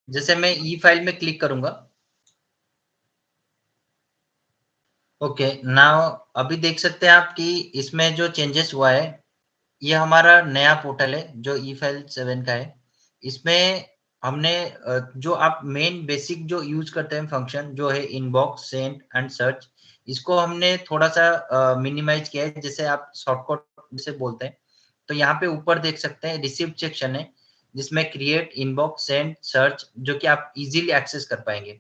जैसे मैं ई फाइल में क्लिक करूंगा। ओके, नाउ अभी देख सकते हैं आप कि इसमें जो चेंजेस हुआ है, ये हमारा नया पोर्टल है जो ई फाइल 7 का है। इसमें हमने जो आप मेन बेसिक जो यूज करते हैं फंक्शन जो है इनबॉक्स, सेंड एंड सर्च, इसको हमने थोड़ा सा मिनिमाइज किया है, जैसे आप शॉर्टकट जिसे बोलते हैं। तो यहाँ पे ऊपर देख सकते हैं रिसिप्ट सेक्शन है, जिसमें क्रिएट, इनबॉक्स, सेंड, सर्च, जो कि आप इजीली एक्सेस कर पाएंगे।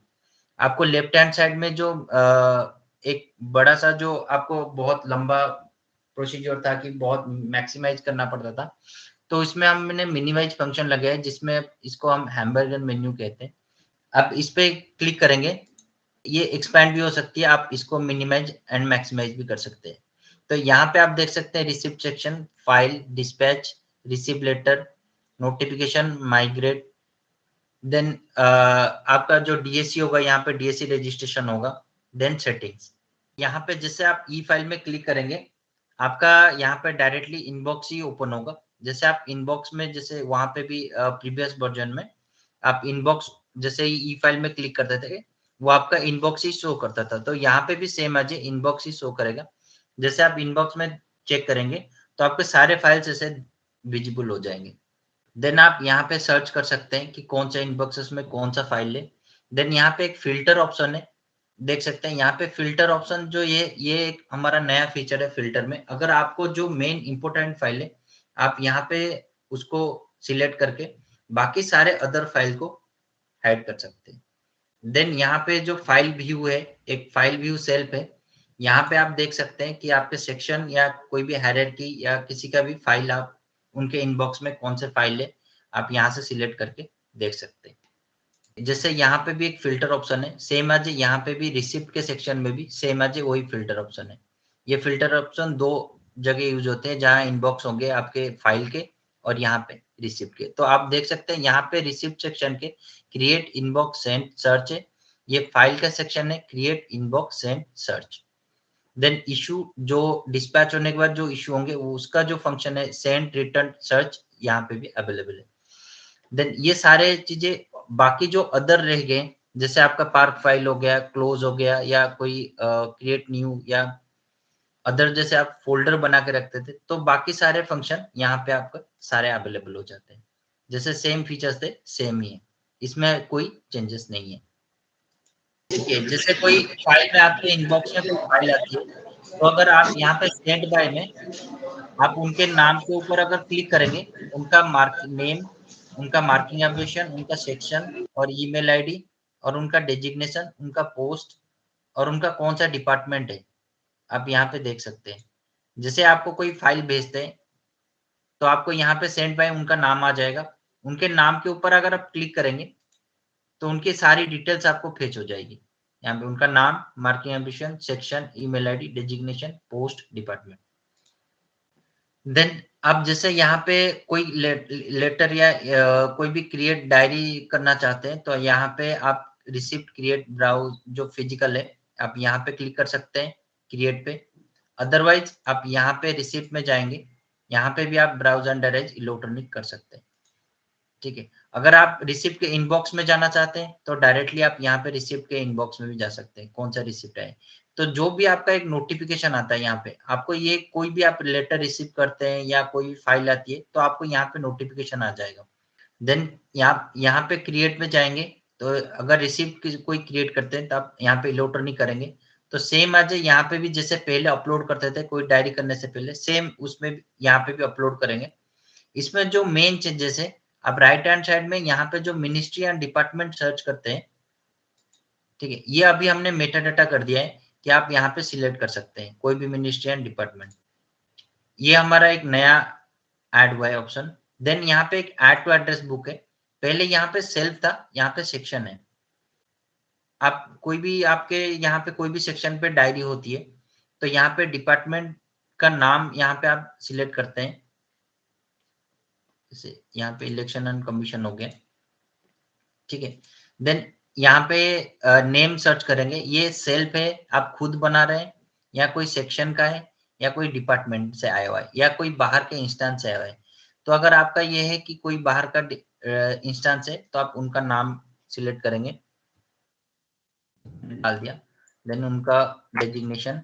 आपको लेफ्ट हैंड साइड में जो एक बड़ा सा जो आपको बहुत लंबा प्रोसीजर था कि बहुत मैक्सिमाइज करना पड़ता था, तो इसमें हमने मिनिमाइज फंक्शन लगाया है, जिसमें इसको हम हैमबर्गर मेन्यू कहते हैं। आप इस पे क्लिक करेंगे, ये एक्सपैंड भी हो सकती है, आप इसको मिनिमाइज एंड मैक्सिमाइज भी कर सकते हैं। तो यहाँ पे आप देख सकते हैं receipt section, file, dispatch, receive letter, notification, migrate, then आपका जो डीएससी होगा, यहाँ पे डीएससी रजिस्ट्रेशन होगा, देन सेटिंग्स। यहाँ पे जैसे आप ई फाइल में क्लिक करेंगे, आपका यहाँ पे डायरेक्टली इनबॉक्स ही ओपन होगा। जैसे आप इनबॉक्स में, जैसे वहां पे भी प्रीवियस वर्जन में आप इनबॉक्स जैसे ही ई फाइल में क्लिक करते थे, वो आपका इनबॉक्स ही शो करता था। तो यहाँ पे भी सेम आज इनबॉक्स ही शो करेगा। जैसे आप इनबॉक्स में चेक करेंगे, तो आपके सारे फाइल्स ऐसे विजिबल हो जाएंगे। देन आप यहाँ पे सर्च कर सकते हैं कि कौन सा इनबॉक्सेस में कौन सा फाइल है। देन यहाँ पे एक फिल्टर ऑप्शन है, देख सकते हैं यहाँ पे फिल्टर ऑप्शन, जो ये एक हमारा नया फीचर है फिल्टर में। अगर आपको जो मेन इंपोर्टेंट फाइल है, आप यहाँ पे उसको सिलेक्ट करके बाकी सारे अदर फाइल को हाइड कर सकते हैं। देन यहाँ पे जो फाइल व्यू है, एक फाइल व्यू सेल्फ है। यहाँ पे आप देख सकते हैं कि आपके सेक्शन या कोई भी हायरार्की या किसी का भी फाइल, आप उनके इनबॉक्स में कौन से फाइल है, आप यहाँ से सिलेक्ट करके देख सकते हैं। जैसे यहाँ पे भी एक फिल्टर ऑप्शन है, सेम आज यहाँ पे भी रिसिप्ट के सेक्शन में भी सेम आज वही फिल्टर ऑप्शन है। ये फिल्टर ऑप्शन दो जगह यूज होते हैं, जहाँ इनबॉक्स होंगे आपके फाइल के और यहाँ पे रिसिप्ट के। तो आप देख सकते हैं यहाँ पे रिसिप्ट सेक्शन के क्रिएट, इनबॉक्स, सेंड, सर्च है। ये फाइल का सेक्शन है, create, inbox, send, search. Then issue, जो डिस्पैच होने के बाद जो इशू होंगे, वो उसका जो फंक्शन है सेंड, रिटर्न, सर्च, यहाँ पे भी अवेलेबल है। देन ये सारे चीजें, बाकी जो अदर रह गए, जैसे आपका पार्क फाइल हो गया, क्लोज हो गया, या कोई क्रिएट न्यू या अदर, जैसे आप फोल्डर बना के रखते थे, तो बाकी सारे फंक्शन यहाँ पे आपका सारे अवेलेबल हो जाते हैं। जैसे सेम फीचर्स थे, सेम ही है, इसमें कोई चेंजेस नहीं है। ठीक है, जैसे कोई फाइल में आपके इनबॉक्स में कोई फाइल आती है, तो अगर आप यहाँ पे सेंड बाय में आप उनके नाम के ऊपर अगर क्लिक करेंगे, उनका मार्क नेम, उनका मार्किंग एब्रिविएशन, उनका सेक्शन और ईमेल आईडी और उनका डेजिग्नेशन, उनका पोस्ट और उनका कौन सा डिपार्टमेंट है, आप यहाँ पे देख सकते हैं। जैसे आपको कोई फाइल भेजते हैं, तो आपको यहाँ पे सेंड बाय उनका नाम आ जाएगा। उनके नाम के ऊपर अगर आप क्लिक करेंगे, तो उनकी सारी डिटेल्स आपको फेच हो जाएगी। यहाँ पे उनका नाम, marking ambition, section, email ID, designation, post, department. Then आप जैसे यहाँ पे कोई लेटर या कोई भी क्रिएट डायरी करना चाहते हैं, तो यहाँ पे आप रिसिप्ट, क्रिएट, ब्राउज जो फिजिकल है, आप यहाँ पे क्लिक कर सकते हैं क्रिएट पे। अदरवाइज आप यहाँ पे रिसिप्ट में जाएंगे, यहाँ पे भी आप ब्राउज एंड अरेंज इलेक्ट्रॉनिक कर सकते हैं। ठीक है, अगर आप रिसिप्ट के इनबॉक्स में जाना चाहते हैं, तो डायरेक्टली आप यहाँ पे रिसिप्ट के इनबॉक्स में भी जा सकते हैं, कौन सा रिसिप्ट है। तो जो भी आपका एक नोटिफिकेशन आता है यहाँ पे, आपको ये कोई भी आप लेटर रिसीव करते हैं या कोई फाइल आती है, तो आपको यहाँ पे नोटिफिकेशन आ जाएगा। देन यहाँ पे क्रिएट में जाएंगे, तो अगर रिसिप्ट कोई क्रिएट करते हैं, तो आप यहाँ पे इलेक्ट्रॉनिक करेंगे, तो सेम आज यहाँ पे भी जैसे पहले अपलोड करते थे कोई डायरी करने से पहले, सेम उसमें यहाँ पे भी अपलोड करेंगे। इसमें जो मेन चेंजेस है, आप राइट हैंड साइड में यहाँ पे जो मिनिस्ट्री एंड डिपार्टमेंट सर्च करते हैं, ठीक है, ये अभी हमने मेटा डाटा कर दिया है कि आप यहाँ पे सिलेक्ट कर सकते हैं कोई भी मिनिस्ट्री एंड डिपार्टमेंट। ये हमारा एक नया ऐड हुआ है ऑप्शन। देन यहाँ पे एक ऐड टू एड्रेस बुक है। पहले यहाँ पे सेल्फ था, यहाँ पे सेक्शन है। आप कोई भी आपके यहाँ पे कोई भी सेक्शन पे डायरी होती है, तो यहाँ पे डिपार्टमेंट का नाम यहाँ पे आप सिलेक्ट करते हैं। जैसे यहाँ पे इलेक्शन एंड कमीशन हो गया, ठीक है। देन यहाँ पे नेम सर्च करेंगे, ये सेल्फ है, आप खुद बना रहे हैं, या कोई सेक्शन का है, या कोई डिपार्टमेंट से आया हुआ है, या कोई बाहर के इंस्टेंस से आया हुआ है। तो अगर आपका ये है कि कोई बाहर का इंस्टेंस है, तो आप उनका नाम सिलेक्ट करेंगे, डाल दिया, देन उनका डेजिग्नेशन।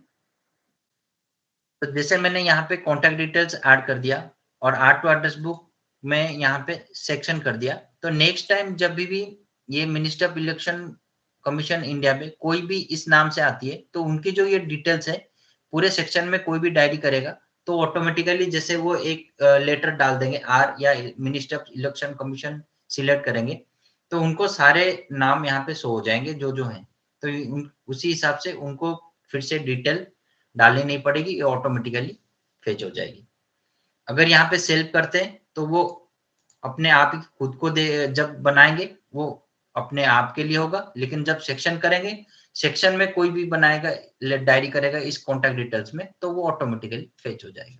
तो जैसे मैंने यहाँ पे कॉन्टैक्ट डिटेल्स ऐड कर दिया और ऐड टू एड्रेस बुक में यहाँ पे सेक्शन कर दिया, तो नेक्स्ट टाइम जब भी ये minister of election commission India में कोई भी इस नाम से आती है, तो उनकी जो ये डिटेल्स है पूरे सेक्शन में कोई भी डायरी करेगा तो ऑटोमेटिकली जैसे वो एक लेटर डाल देंगे आर या minister of election commission select करेंगे, तो उनको सारे नाम यहाँ पे शो हो जाएंगे जो हैं, तो उसी हिसाब से उनको फिर से डिटेल डालनी नहीं पड़ेगी, ये ऑटोमेटिकली फेच हो जाएगी। अगर यहाँ पे सेल्फ करते हैं तो वो अपने आप ही खुद को जब बनाएंगे वो अपने आप के लिए होगा, लेकिन जब सेक्शन करेंगे, सेक्शन में कोई भी बनाएगा डायरी करेगा इस कॉन्टैक्ट डिटेल्स में, तो वो ऑटोमेटिकली फेच हो जाएगा।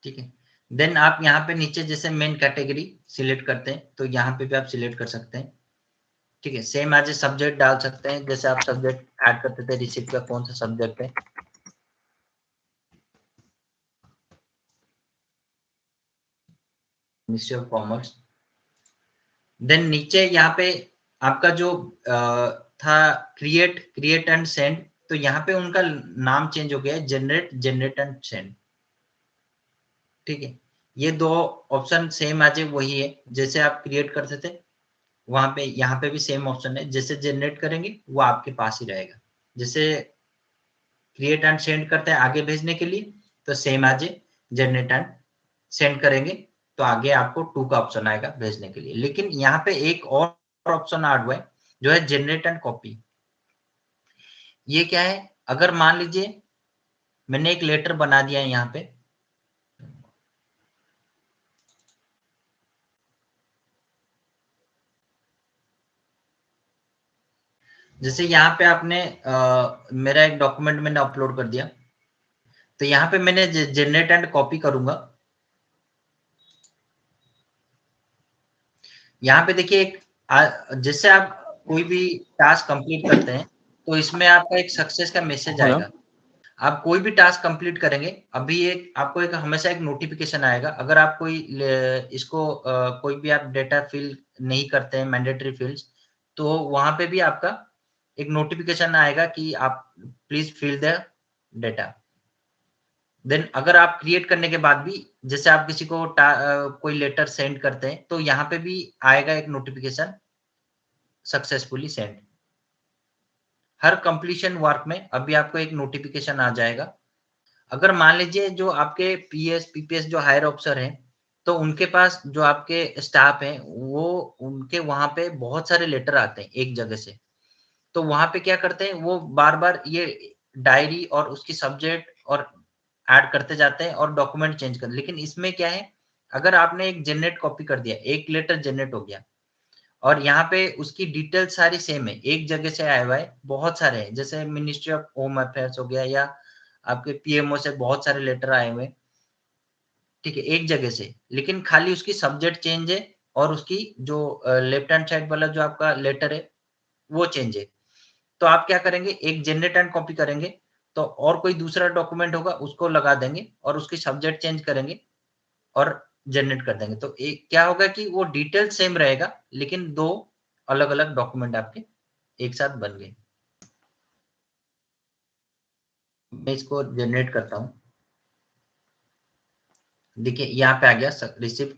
ठीक है, देन आप यहाँ पे नीचे जैसे मेन कैटेगरी सिलेक्ट करते हैं तो यहाँ पे भी आप सिलेक्ट कर सकते हैं। ठीक है, सेम एज ए सब्जेक्ट डाल सकते हैं, जैसे आप सब्जेक्ट ऐड करते थे रिसिप्ट का कौन सा सब्जेक्ट है, मिनिस्ट्री ऑफ कॉमर्स। देन नीचे यहाँ पे आपका जो था क्रिएट एंड सेंड, तो यहाँ पे उनका नाम चेंज हो गया है जनरेट एंड सेंड। ठीक है, ये दो ऑप्शन सेम आज वही है, जैसे आप क्रिएट करते थे वहां पे यहाँ पे भी सेम ऑप्शन है, जैसे जनरेट करेंगे वो आपके पास ही रहेगा। जैसे क्रिएट एंड सेंड करते हैं आगे भेजने के लिए, तो सेम आज जनरेट एंड सेंड करेंगे तो आगे आपको 2 का ऑप्शन आएगा भेजने के लिए। लेकिन यहाँ पे एक और ऑप्शन ऐड हुआ है जो है जनरेट एंड कॉपी। ये क्या है, अगर मान लीजिए मैंने एक लेटर बना दिया है यहाँ पे, जैसे यहाँ पे आपने मेरा एक डॉक्यूमेंट मैंने अपलोड कर दिया, तो यहाँ पे मैंने जनरेट एंड कॉपी करूंगा। यहाँ पे देखिए एक जैसे आप कोई भी टास्क कंप्लीट करते हैं तो इसमें आपका एक सक्सेस का मैसेज आएगा। आप कोई भी टास्क कंप्लीट करेंगे, अभी एक आपको एक हमेशा एक नोटिफिकेशन आएगा, अगर आप कोई इसको कोई भी आप डेटा फिल नहीं करते हैं मैंडेटरी फील्ड्स, तो वहां पे भी आपका एक नोटिफिकेशन आएगा कि आप please fill the data. Then अगर आप क्रिएट करने के बाद भी जैसे आप किसी को कोई लेटर सेंड करते हैं तो यहाँ पे भी आएगा एक नोटिफिकेशन सक्सेसफुली सेंड। हर कंप्लीशन वर्क में अभी आपको एक नोटिफिकेशन आ जाएगा। अगर मान लीजिए जो आपके पीएस पीपीएस जो हायर ऑफिसर हैं, तो उनके पास जो आपके स्टाफ हैं वो उनके वहां पे बहुत सारे लेटर आते हैं एक जगह से, तो वहां पे क्या करते हैं वो बार बार ये डायरी और उसकी सब्जेक्ट और ऐड करते जाते हैं और डॉक्यूमेंट चेंज कर। लेकिन इसमें क्या है, अगर आपने एक जनरेट कॉपी कर दिया, एक लेटर जनरेट हो गया और यहाँ पे उसकी डिटेल सारी सेम है, एक जगह से आया हुआ है, बहुत सारे हैं, जैसे मिनिस्ट्री ऑफ होम अफेयर्स हो गया या आपके पीएमओ से बहुत सारे लेटर आए हुए, ठीक है, एक जगह से, लेकिन खाली उसकी सब्जेक्ट चेंज है और उसकी जो लेफ्ट हैंड साइड वाला जो आपका लेटर है वो चेंज है। तो आप क्या करेंगे, एक जनरेट एंड कॉपी करेंगे तो और कोई दूसरा डॉक्यूमेंट होगा उसको लगा देंगे और उसकी सब्जेक्ट चेंज करेंगे और जनरेट कर देंगे, तो एक क्या होगा कि वो डिटेल सेम रहेगा लेकिन दो अलग अलग डॉक्यूमेंट आपके एक साथ बन गए। मैं इसको जनरेट करता हूँ, देखिए यहाँ पे आ गया रिसिप्ट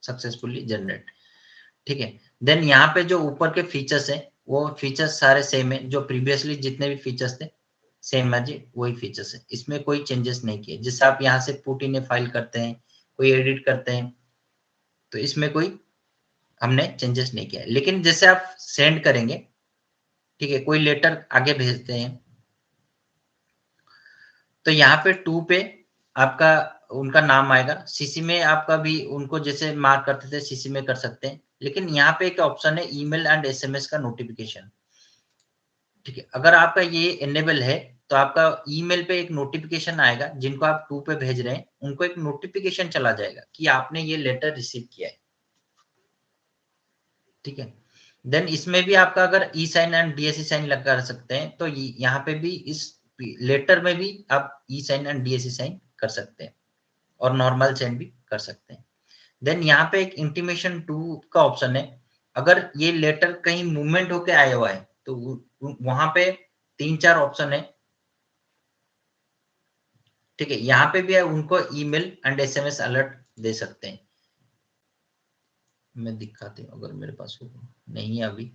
सक्सेसफुली जनरेट। ठीक है, देन यहाँ पे जो ऊपर के फीचर्स हैं वो फीचर्स सारे सेम है, जो प्रीवियसली जितने भी फीचर्स थे सेम है जी, वही फीचर्स है, इसमें कोई चेंजेस नहीं किए। जैसे आप यहाँ से पुट इन ए फाइल करते हैं, कोई एडिट करते हैं, तो इसमें कोई हमने चेंजेस नहीं किया है। लेकिन जैसे आप सेंड करेंगे, ठीक है, कोई लेटर आगे भेजते हैं, तो यहाँ पे 2 पे आपका उनका नाम आएगा, सीसी में आपका भी उनको जैसे मार्क करते थे सीसी में कर सकते हैं, लेकिन यहाँ पे एक ऑप्शन है ईमेल एंड एसएमएस का नोटिफिकेशन। ठीक है, अगर आपका ये इनेबल है तो आपका ईमेल पे एक नोटिफिकेशन आएगा, जिनको आप 2 पे भेज रहे हैं उनको एक नोटिफिकेशन चला जाएगा कि आपने ये लेटर रिसीव किया है। ठीक है, देन इसमें भी आपका अगर ई साइन एंड डीएससी साइन लगा सकते हैं, तो यहाँ पे भी इस लेटर में भी आप ई साइन एंड डीएससी साइन कर सकते हैं और नॉर्मल साइन भी कर सकते हैं। देन यहाँ पे एक इंटीमेशन 2 का ऑप्शन है, अगर ये लेटर कहीं मूवमेंट होके आया हुआ है तो वहां पे 3-4 ऑप्शन है, ठीक है। यहाँ पे भी है, उनको ईमेल एंड एसएमएस अलर्ट दे सकते हैं। मैं दिखाती हूँ अगर मेरे पास हो, नहीं है अभी।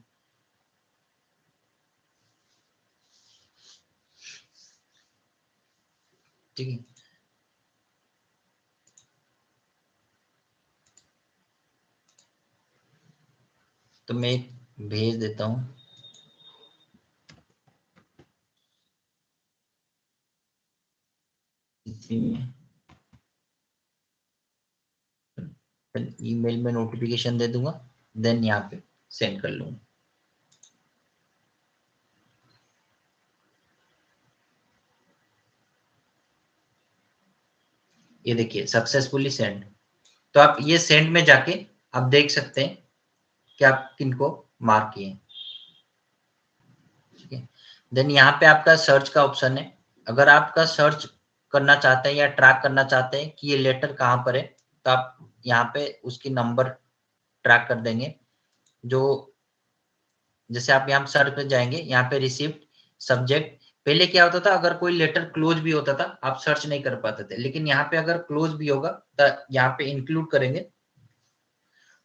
ठीक है, तो मैं भेज देता हूँ। इसी में ईमेल में नोटिफिकेशन दे दूंगा, देन यहाँ पे सेंड कर लूंगा। ये देखिए सक्सेसफुली सेंड। तो आप ये सेंड में जाके आप देख सकते हैं कि आप किनको मार्क किए, ठीक है। देन यहाँ पे आपका सर्च का ऑप्शन है। अगर आपका सर्च करना चाहते हैं या ट्रैक करना चाहते हैं कि ये लेटर कहाँ पर है, तो आप यहाँ पे उसकी नंबर ट्रैक कर देंगे। जो जैसे आप यहाँ सर्च पे जाएंगे, यहाँ पे रिसिप्ट सब्जेक्ट। पहले क्या होता था, अगर कोई लेटर क्लोज भी होता था आप सर्च नहीं कर पाते थे, लेकिन यहाँ पे अगर क्लोज भी होगा तो यहाँ पे इंक्लूड करेंगे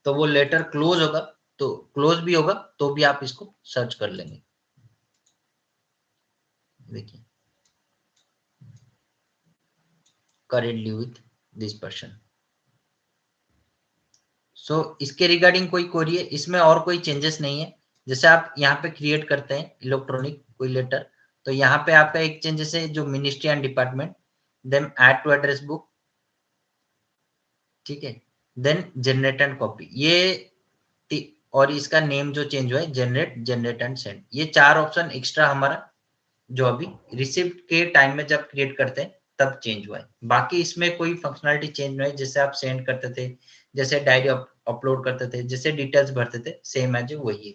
तो वो लेटर क्लोज होगा, तो क्लोज भी होगा तो भी आप इसको सर्च कर लेंगे। देखिए करेंटली विथ दिस पर्सन। सो इसके रिगार्डिंग कोई क्वेरी है? इसमें और कोई चेंजेस नहीं है। जैसे आप यहाँ पे क्रिएट करते हैं इलेक्ट्रॉनिक कोई लेटर, तो यहाँ पे आपका एक चेंजेस है जो ministry and department, then add to address book, ठीक है, देन जनरेट एंड कॉपी। और इसका नेम जो चेंज हुआ है जनरेट एंड सेंड। ये 4 ऑप्शन एक्स्ट्रा हमारा जो अभी रिसिप्ट के टाइम में जब क्रिएट करते हैं तब चेंज हुआ है। बाकी इसमें कोई फंक्शनलिटी चेंज नहीं है। जैसे आप सेंड करते थे, जैसे डायरी अपलोड करते थे, जैसे डिटेल्स भरते थे, सेम है जो वही है।